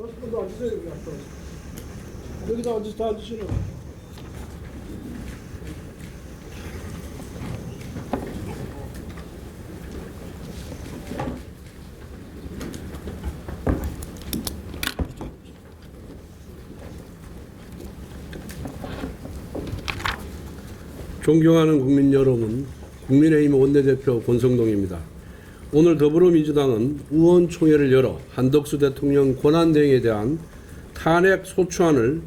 너 앉으세요. 여기 앞에. 여기다 앉으시 다 앉으시라. 존경하는 국민 여러분, 국민의힘 원내대표 권성동입니다. 오늘 더불어민주당은 의원총회를 열어 한덕수 대통령 권한대행에 대한 탄핵 소추안을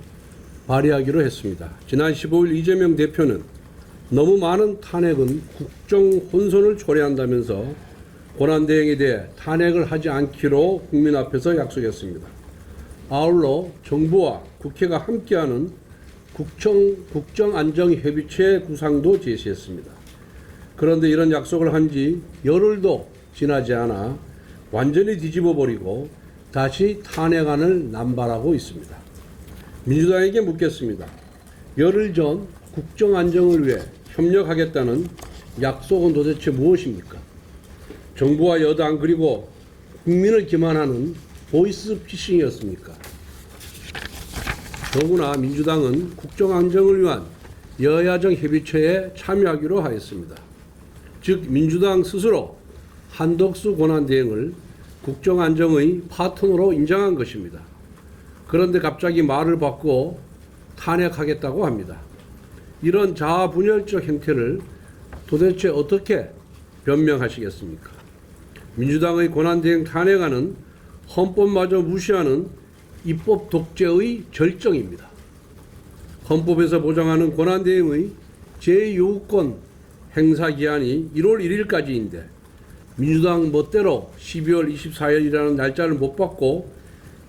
발의하기로 했습니다. 지난 15일 이재명 대표는 너무 많은 탄핵은 국정 혼선을 초래한다면서 권한대행에 대해 탄핵을 하지 않기로 국민 앞에서 약속했습니다. 아울러 정부와 국회가 함께하는 국정안정협의체 구상도 제시했습니다. 그런데 이런 약속을 한 지 열흘도 지나지 않아 완전히 뒤집어버리고 다시 탄핵안을 남발하고 있습니다. 민주당에게 묻겠습니다. 열흘 전 국정안정을 위해 협력하겠다는 약속은 도대체 무엇입니까? 정부와 여당 그리고 국민을 기만하는 보이스피싱이었습니까? 더구나 민주당은 국정안정을 위한 여야정 협의체에 참여하기로 하였습니다. 즉 민주당 스스로 한덕수 권한대행을 국정안정의 파트너로 인정한 것입니다. 그런데 갑자기 말을 바꾸어 탄핵하겠다고 합니다. 이런 자아분열적 행태를 도대체 어떻게 변명하시겠습니까? 민주당의 권한대행 탄핵안은 헌법마저 무시하는 입법 독재의 절정입니다. 헌법에서 보장하는 권한대행의 제2요구권 행사기한이 1월 1일까지인데 민주당 멋대로 12월 24일이라는 날짜를 못 받고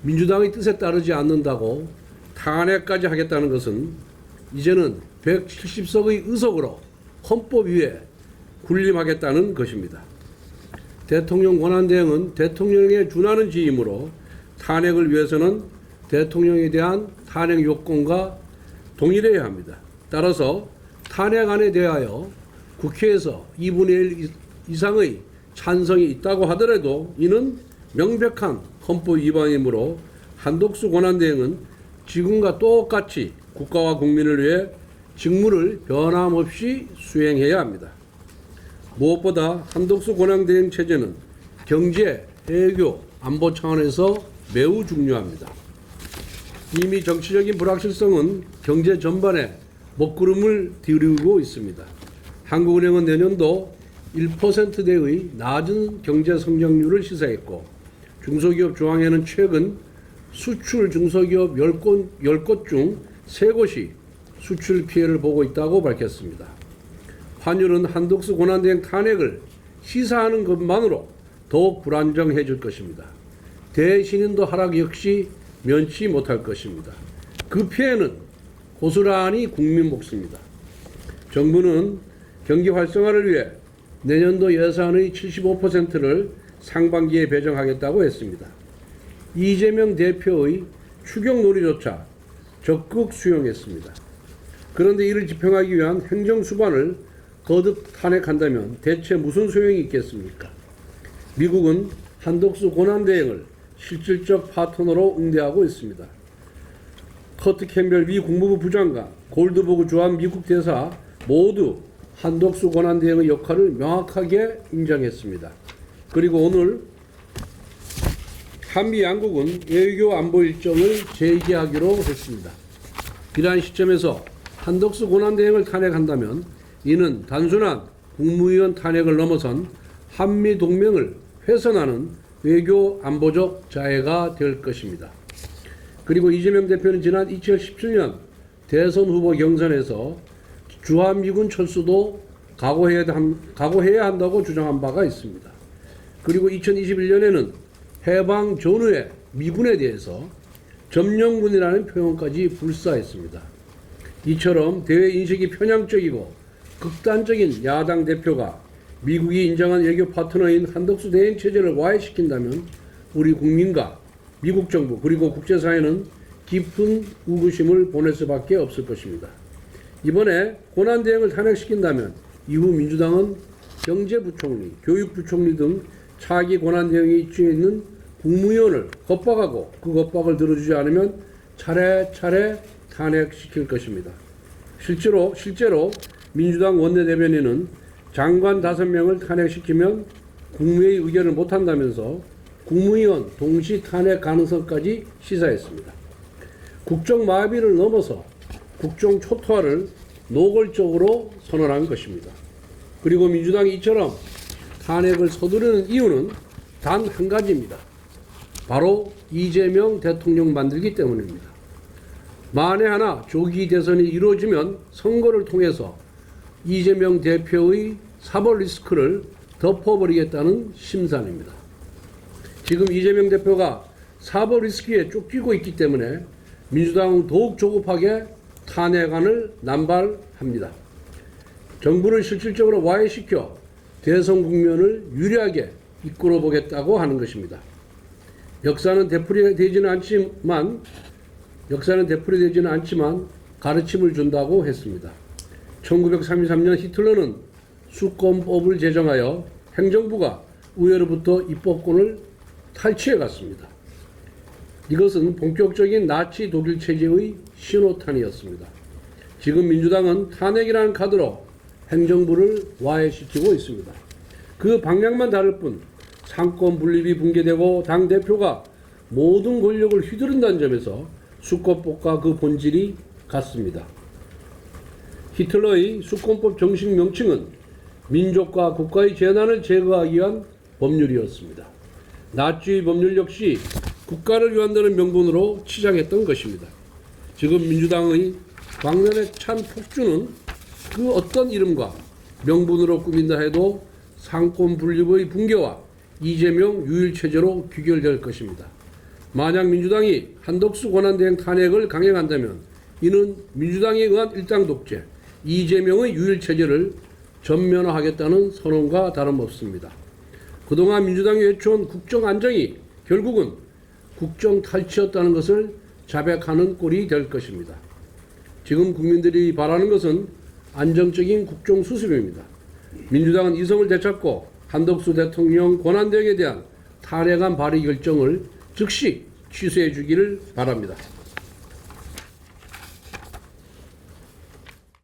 민주당의 뜻에 따르지 않는다고 탄핵까지 하겠다는 것은 이제는 170석의 의석으로 헌법 위에 군림하겠다는 것입니다. 대통령 권한대행은 대통령에 준하는 지위이므로 탄핵을 위해서는 대통령에 대한 탄핵 요건과 동일해야 합니다. 따라서 탄핵안에 대하여 국회에서 2분의 1 이상의 찬성이 있다고 하더라도 이는 명백한 헌법 위반이므로 한덕수 권한대행은 지금과 똑같이 국가와 국민을 위해 직무를 변함없이 수행해야 합니다. 무엇보다 한덕수 권한대행 체제는 경제, 외교, 안보 차원에서 매우 중요합니다. 이미 정치적인 불확실성은 경제 전반에 먹구름을 들이고 있습니다. 한국은행은 내년도 1%대의 낮은 경제 성장률을 시사했고 중소기업 조항에는 최근 수출 중소기업 10곳 중 3곳이 수출 피해를 보고 있다고 밝혔습니다. 환율은 한덕수 권한대행 탄핵을 시사하는 것만으로 더욱 불안정해질 것입니다. 대신인도 하락 역시 면치 못할 것입니다. 그 피해는 고스란히 국민 몫입니다. 정부는 경기 활성화를 위해 내년도 예산의 75%를 상반기에 배정하겠다고 했습니다. 이재명 대표의 추경놀이조차 적극 수용했습니다. 그런데 이를 집행하기 위한 행정 수반을 거듭 탄핵한다면 대체 무슨 소용이 있겠습니까? 미국은 한덕수 권한대행을 실질적 파트너로 응대하고 있습니다. 커트 캠벨 미 국무부 부장관, 골드버그 주한 미국 대사 모두 한덕수 권한대행의 역할을 명확하게 인정했습니다. 그리고 오늘 한미 양국은 외교 안보 일정을 재개하기로 했습니다. 이러한 시점에서 한덕수 권한대행을 탄핵한다면 이는 단순한 국무위원 탄핵을 넘어선 한미 동맹을 훼손하는 외교 안보적 자해가 될 것입니다. 그리고 이재명 대표는 지난 2017년 대선 후보 경선에서 주한미군 철수도 각오해야 한다고 주장한 바가 있습니다. 그리고 2021년에는 해방 전후의 미군에 대해서 점령군이라는 표현까지 불사했습니다. 이처럼 대외 인식이 편향적이고 극단적인 야당 대표가 미국이 인정한 외교 파트너인 한덕수 대행 체제를 와해시킨다면 우리 국민과 미국 정부 그리고 국제사회는 깊은 의구심을 보낼 수밖에 없을 것입니다. 이번에 권한대행을 탄핵시킨다면 이후 민주당은 경제부총리, 교육부총리 등 차기 권한대행이 있는 국무위원을 겁박하고 그 겁박을 들어주지 않으면 차례차례 탄핵시킬 것입니다. 실제로 민주당 원내대변인은 장관 5명을 탄핵시키면 국무회의 의결을 못한다면서 국무위원 동시 탄핵 가능성까지 시사했습니다. 국정 마비를 넘어서 국정 초토화를 노골적으로 선언한 것입니다. 그리고 민주당이 이처럼 탄핵을 서두르는 이유는 단 한 가지입니다. 바로 이재명 대통령 만들기 때문입니다. 만에 하나 조기 대선이 이루어지면 선거를 통해서 이재명 대표의 사법 리스크를 덮어버리겠다는 심산입니다. 지금 이재명 대표가 사법 리스크에 쫓기고 있기 때문에 민주당은 더욱 조급하게 탄핵안을 남발합니다. 정부를 실질적으로 와해시켜 대선 국면을 유리하게 이끌어 보겠다고 하는 것입니다. 역사는 되풀이되지는 않지만 가르침을 준다고 했습니다. 1933년 히틀러는 수권법을 제정하여 행정부가 의회로부터 입법권을 탈취해 갔습니다. 이것은 본격적인 나치 독일 체제의 신호탄이었습니다. 지금 민주당은 탄핵이라는 카드로 행정부를 와해시키고 있습니다. 그 방향만 다를 뿐 상권 분립이 붕괴되고 당대표가 모든 권력을 휘두른다는 점에서 수권법과 그 본질이 같습니다. 히틀러의 수권법 정식 명칭은 민족과 국가의 재난을 제거하기 위한 법률이었습니다. 나치의 법률 역시 국가를 위한다는 명분으로 치장했던 것입니다. 지금 민주당의 광면에 찬 폭주는 그 어떤 이름과 명분으로 꾸민다 해도 상권 분립의 붕괴와 이재명 유일체제로 귀결될 것입니다. 만약 민주당이 한덕수 권한대행 탄핵을 강행한다면 이는 민주당에 의한 일당 독재, 이재명의 유일체제를 전면화하겠다는 선언과 다름없습니다. 그동안 민주당이 외쳐온 국정 안정이 결국은 국정 탈취였다는 것을 자백하는 꼴이 될 것입니다. 지금 국민들이 바라는 것은 안정적인 국정 수습입니다. 민주당은 이성을 되찾고 한덕수 대통령 권한대행에 대한 탄핵안 발의 결정을 즉시 취소해 주기를 바랍니다.